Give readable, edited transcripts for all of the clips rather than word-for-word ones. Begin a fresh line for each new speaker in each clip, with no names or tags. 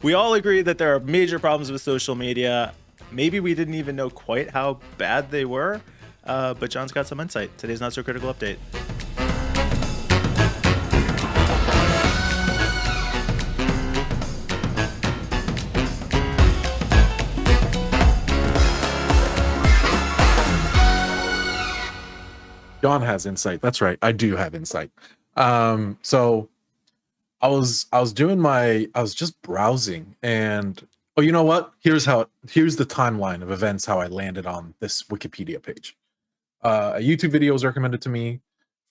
We all agree that there are major problems with social media. Maybe we didn't even know quite how bad they were, but John's got some insight. Today's Not So Critical Update.
John has insight. That's right. I do have insight. So I was just browsing, and you know what? Here's the timeline of events, how I landed on this Wikipedia page. A YouTube video was recommended to me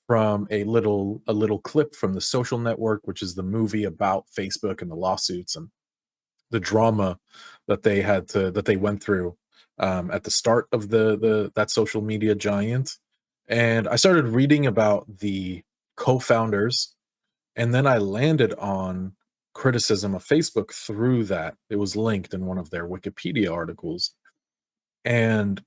from a little clip from The Social Network, which is the movie about Facebook and the lawsuits and the drama that they went through at the start of that social media giant. And I started reading about the co-founders, and then I landed on criticism of Facebook through that. It was linked in one of their Wikipedia articles. And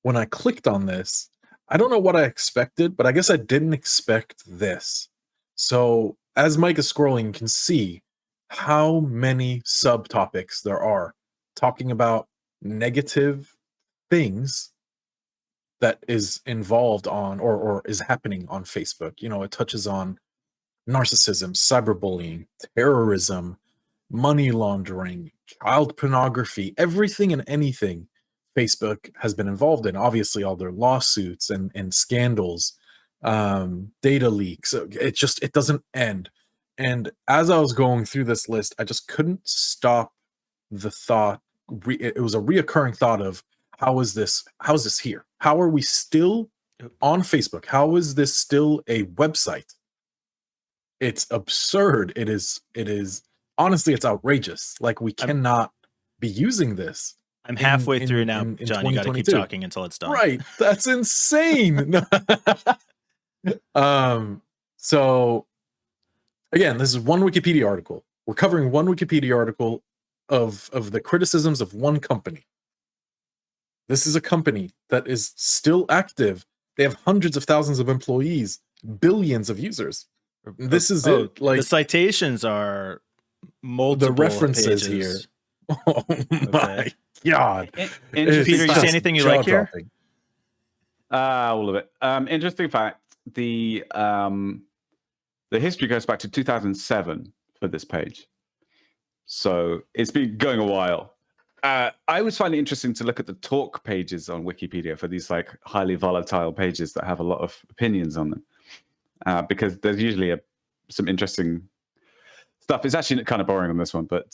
when I clicked on this, I don't know what I expected, but I guess I didn't expect this. So as Mike is scrolling, you can see how many subtopics there are talking about negative things that is involved on or is happening on Facebook. You know, it touches on narcissism, cyberbullying, terrorism, money laundering, child pornography, everything and anything Facebook has been involved in. Obviously, all their lawsuits and scandals, data leaks. It doesn't end. And as I was going through this list, I just couldn't stop the thought. It was a reoccurring thought of, how is this here? How are we still on Facebook? How is this still a website? It's absurd. It is honestly, it's outrageous. Like, we cannot be using this.
I'm halfway through now, John. You got to keep talking until it's done.
Right. That's insane. So again, this is one Wikipedia article. We're covering one Wikipedia article of the criticisms of one company. This is a company that is still active. They have hundreds of thousands of employees, billions of users. This is it. Like,
the citations are multiple.
The references
pages.
here. Oh my God!
Peter, you see anything you like here?
All of it. Interesting fact: the history goes back to 2007 for this page, so it's been going a while. I always find it interesting to look at the talk pages on Wikipedia for these like highly volatile pages that have a lot of opinions on them, because there's usually some interesting stuff. It's actually kind of boring on this one, but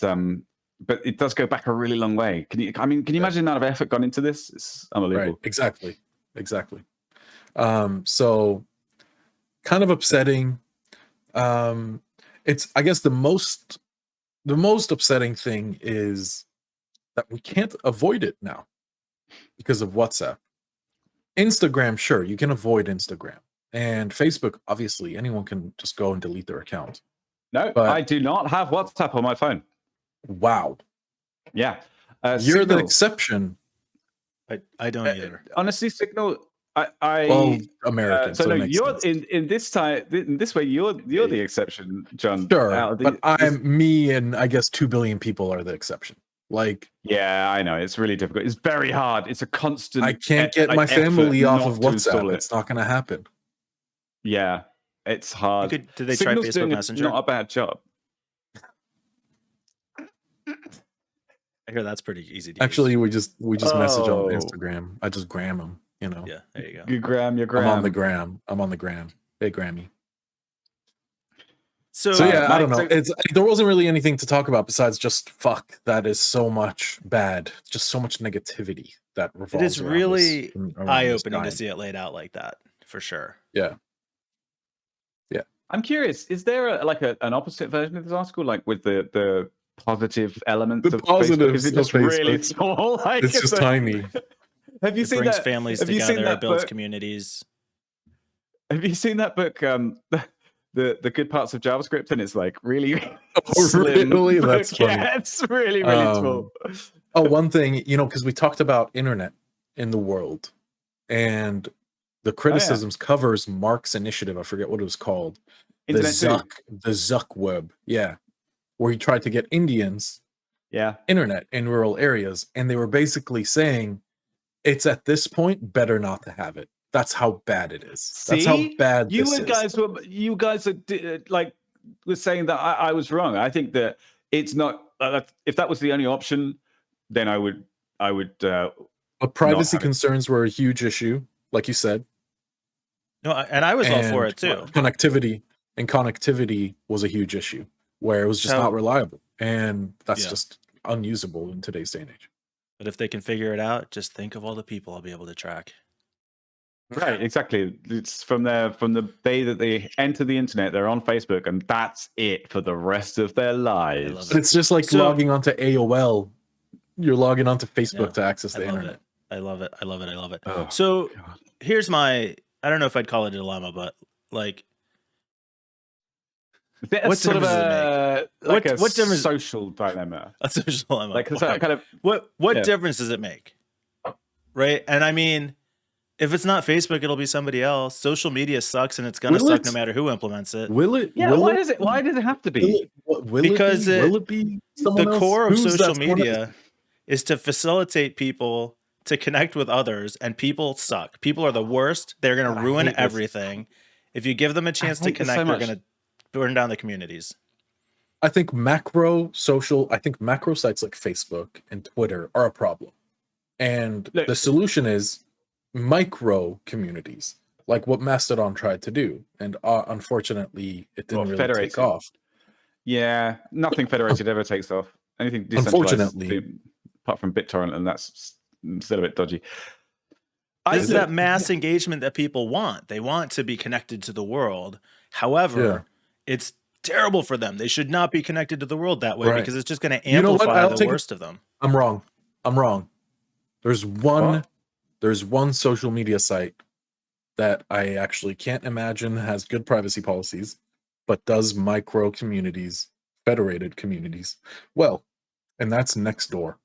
it does go back a really long way. Can you imagine the amount of effort gone into this? It's unbelievable.
Right. Exactly. So kind of upsetting. It's, I guess, the most upsetting thing is that we can't avoid it now because of WhatsApp. Instagram, sure, you can avoid Instagram. And Facebook, obviously, anyone can just go and delete their account.
No, but I do not have WhatsApp on my phone.
Wow.
Yeah.
You're the exception.
I don't either.
Honestly, Signal,
well, American.
So no, you're in this way, you're the exception, John.
Sure, but me and I guess 2 billion people are the exception. Like,
yeah, I know, it's really difficult. It's very hard. It's a constant.
I can't get my family off of WhatsApp. It's not going to happen.
Yeah, it's hard.
Did they try Facebook Messenger?
Not a bad job.
I hear that's pretty easy to
Actually, we just message on Instagram. I just gram them, you know.
Yeah, there you go.
You gram. I'm
on the gram. Hey, Grammy.
So
yeah, I don't know. There wasn't really anything to talk about besides just fuck. That is so much bad. Just so much negativity that revolves.
It is really eye-opening to see it laid out like that, for sure.
Yeah.
I'm curious. Is there an opposite version of this article, like with the positive elements?
The positives.
Is it just really small? Like,
it's just tiny.
Have you seen
brings
that?
families together. It builds communities.
Have you seen that book? The good parts of JavaScript, and it's like really.
Really? That's funny.
Yeah, it's really small.
One thing, because we talked about internet in the world, and the criticisms covers Mark's initiative. I forget what it was called. The Zuck Web, yeah, where he tried to get Indians
Yeah.
internet in rural areas, and they were basically saying it's at this point better not to have it. That's how bad it is. That's how
See,
bad this is.
you guys are like was saying that I was wrong. I think that it's not. If that was the only option, then I would.
But privacy concerns were a huge issue, like you said.
No, and I was all for it too.
Connectivity was a huge issue where it was just not reliable, and that's
Yeah.
just unusable in today's day and age.
But if they can figure it out, just think of all the people I'll be able to track.
Right, exactly. It's from the day that they enter the internet, they're on Facebook, and that's it for the rest of their lives.
But it's just like logging onto AOL. You're logging onto Facebook to access the internet.
I love it.
Oh,
so
God.
here's my, I don't know if I'd call it a dilemma, but like,
what sort of a like a
what difference?
social dilemma?
A social dilemma.
Like kind of
what difference does it make? Right? And I mean, if it's not Facebook, it'll be somebody else. Social media sucks, and it's gonna suck no matter who implements it.
Will it?
Yeah. Why does it have to be?
Will it be
the core of social media is to facilitate people to connect with others, and people suck. People are the worst. They're going to ruin everything. If you give them a chance to connect, they're going to burn down the communities.
I think macro sites like Facebook and Twitter are a problem. And the solution is micro communities, like what Mastodon tried to do. And unfortunately, it didn't really take off.
Yeah, nothing federated ever takes off. Anything decentralized, unfortunately, apart from BitTorrent, and that's still a bit dodgy.
This is that mass engagement that people want. They want to be connected to the world. However, it's terrible for them. They should not be connected to the world that way because it's just going to amplify the worst of them.
I'm wrong. There's one social media site that I actually can't imagine has good privacy policies, but does micro communities, federated communities well, and that's Nextdoor.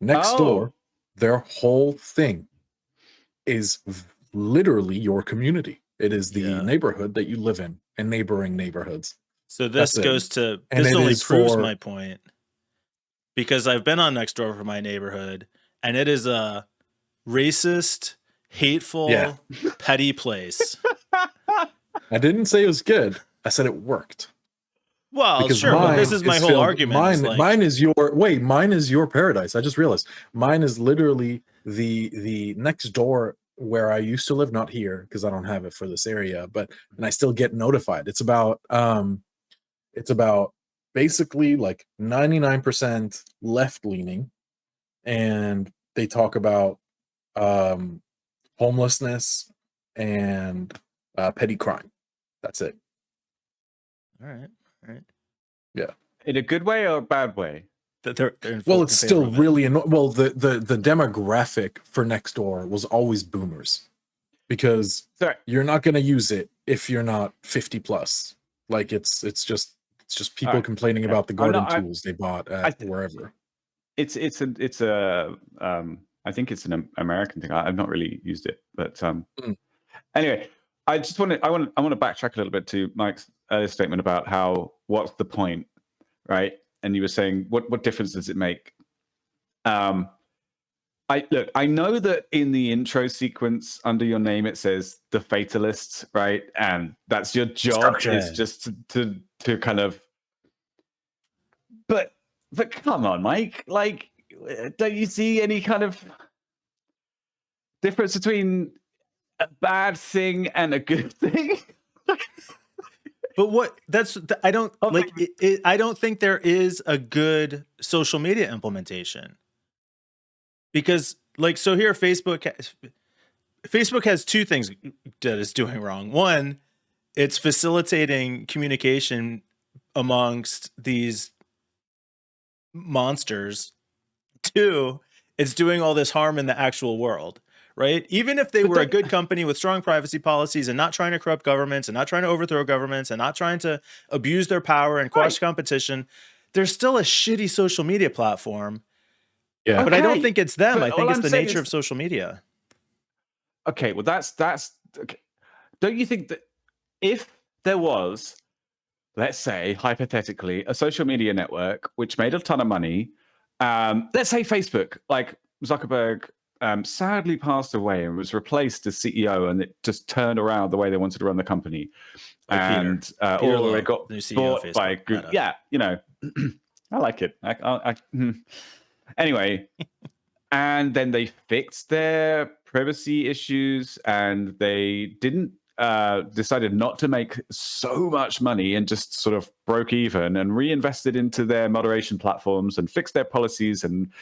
Nextdoor, their whole thing is literally your community. It is the neighborhood that you live in and neighboring neighborhoods.
So this this only proves my point, because I've been on Nextdoor for my neighborhood, and it is a racist, hateful, petty place.
I didn't say it was good. I said it worked.
Well, sure, but this is my whole argument.
Mine is your paradise. I just realized mine is literally the next door where I used to live, not here because I don't have it for this area, and I still get notified. It's about basically like 99% left leaning, and they talk about homelessness and petty crime. That's it.
All right.
Yeah.
In a good way or a bad way?
Well, it's still really well. The demographic for Nextdoor was always boomers, because you're not going to use it if you're not 50 plus. Like it's just people complaining about the garden tools they bought at wherever.
I think it's an American thing. I've not really used it, but anyway, I want to backtrack a little bit to Mike's earlier statement about what's the point, right? And you were saying what difference does it make? I know that in the intro sequence under your name it says the Fatalist, right? And that's your job is just to kind of. But come on, Mike. Like, don't you see any kind of difference between a bad thing and a good thing?
But I don't I don't think there is a good social media implementation, because so here Facebook has two things that it's doing wrong. One, it's facilitating communication amongst these monsters. Two, it's doing all this harm in the actual world. Right? Even if they were a good company with strong privacy policies and not trying to corrupt governments and not trying to overthrow governments and not trying to abuse their power and quash competition, they're still a shitty social media platform. Yeah. But I don't think it's them. I think it's the nature of social media.
Okay, well, that's okay. Don't you think that if there was let's say, hypothetically, a social media network which made a ton of money. Let's say Facebook, like Zuckerberg, sadly passed away and was replaced as CEO, and it just turned around the way they wanted to run the company.
By
and
Peter
or
Lowe,
it got
new CEO of
bought by
Facebook,
Google.
Meta.
Yeah, you know, I like it. Anyway, and then they fixed their privacy issues, and they didn't decided not to make so much money and just sort of broke even and reinvested into their moderation platforms and fixed their policies and,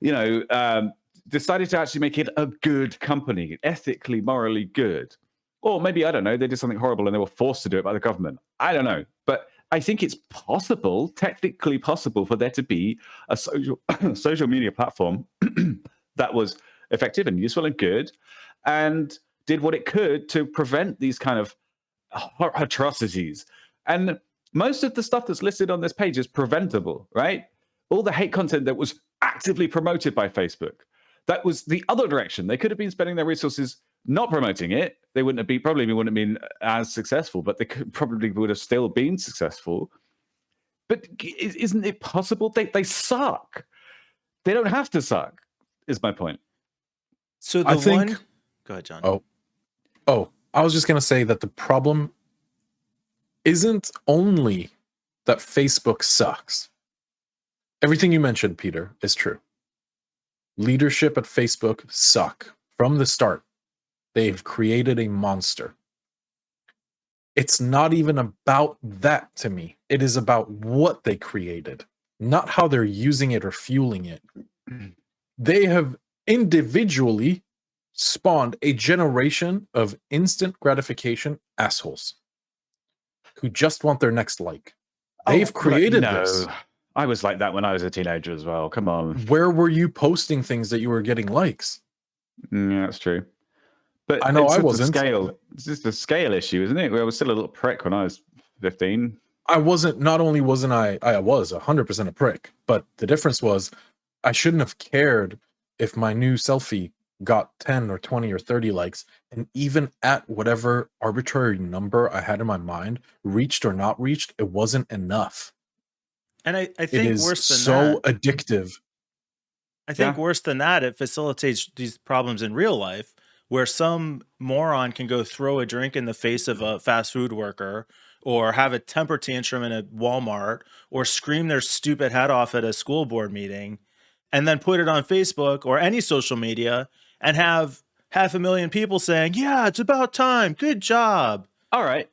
you know, decided to actually make it a good company, ethically, morally good. Or maybe, I don't know, they did something horrible and they were forced to do it by the government. I don't know. But I think it's possible, technically possible, for there to be a social media platform that was effective and useful and good and did what it could to prevent these kind of atrocities. And most of the stuff that's listed on this page is preventable, right? All the hate content that was actively promoted by Facebook, that was the other direction. They could have been spending their resources not promoting it. They wouldn't have been, probably wouldn't have been as successful, but they probably would have still been successful. But isn't it possible? They suck. They don't have to suck, is my point.
So
I think,
go ahead, John.
Oh, I was just going to say that the problem isn't only that Facebook sucks. Everything you mentioned, Peter, is true. Leadership at Facebook suck from the start. They've created a monster. It's not even about that to me. It is about what they created, not how they're using it or fueling it. They have individually spawned a generation of instant gratification assholes who just want their next like. They've created this.
I was like that when I was a teenager as well. Come on.
Where were you posting things that you were getting likes?
Yeah, that's true. But
I know I wasn't.
It's just a scale issue, isn't it? I was still a little prick when I was 15.
I wasn't. Not only wasn't I was 100% a prick, but the difference was I shouldn't have cared if my new selfie got 10 or 20 or 30 likes, and even at whatever arbitrary number I had in my mind, reached or not reached, it wasn't enough.
And I think
it is
worse than
so
that,
addictive.
I think worse than that, it facilitates these problems in real life, where some moron can go throw a drink in the face of a fast food worker, or have a temper tantrum in a Walmart, or scream their stupid head off at a school board meeting, and then put it on Facebook or any social media and have 500,000 people saying, yeah, it's about time. Good job.
All right.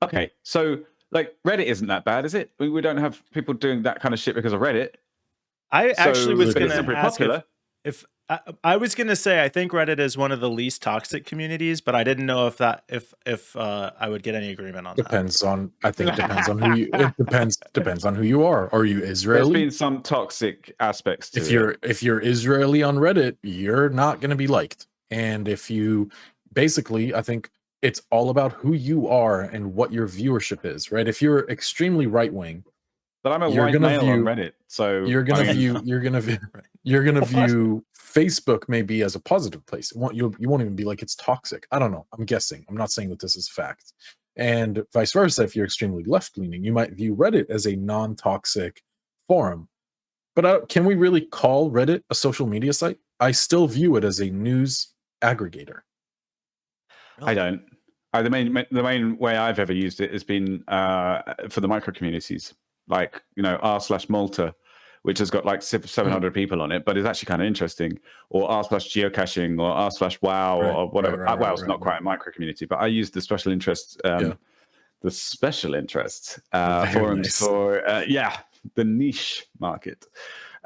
Okay. So, like, Reddit isn't that bad, is it? We don't have people doing that kind of shit because of Reddit.
I actually was going to ask
popular.
if I was going to say I think Reddit is one of the least toxic communities, but I didn't know if I would get any agreement on
depends that. I think depends on who you. It depends on who you are. Are you Israeli?
There's been some toxic aspects to
it. If you're Israeli on Reddit, you're not going to be liked. And if you basically, I think it's all about who you are and what your viewership is, right? If you're extremely right wing,
but I'm a white male on Reddit, so
you're gonna view Facebook maybe as a positive place. You won't even be like it's toxic. I don't know. I'm guessing. I'm not saying that this is fact. And vice versa, if you're extremely left leaning, you might view Reddit as a non-toxic forum. But can we really call Reddit a social media site? I still view it as a news aggregator.
I don't. The main way I've ever used it has been for the micro communities, like, you know, r/Malta, which has got like 700 people on it, but it's actually kind of interesting. Or r/geocaching, or r/wow, or whatever. Wow's not quite a micro community, but I use the special interest, forums nice. For the niche market,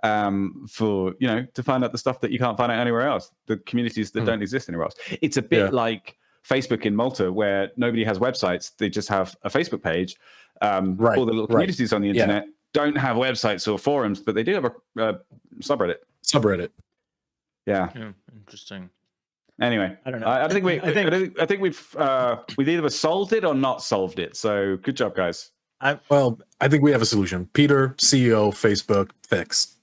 for, you know, to find out the stuff that you can't find out anywhere else, the communities that don't exist anywhere else. It's a bit like Facebook in Malta, where nobody has websites; they just have a Facebook page. All the little communities on the internet don't have websites or forums, but they do have a subreddit. Yeah.
Interesting.
Anyway,
I don't know.
I think we've either solved it or not solved it. So good job, guys.
I think we have a solution. Peter, CEO, Facebook, fixed.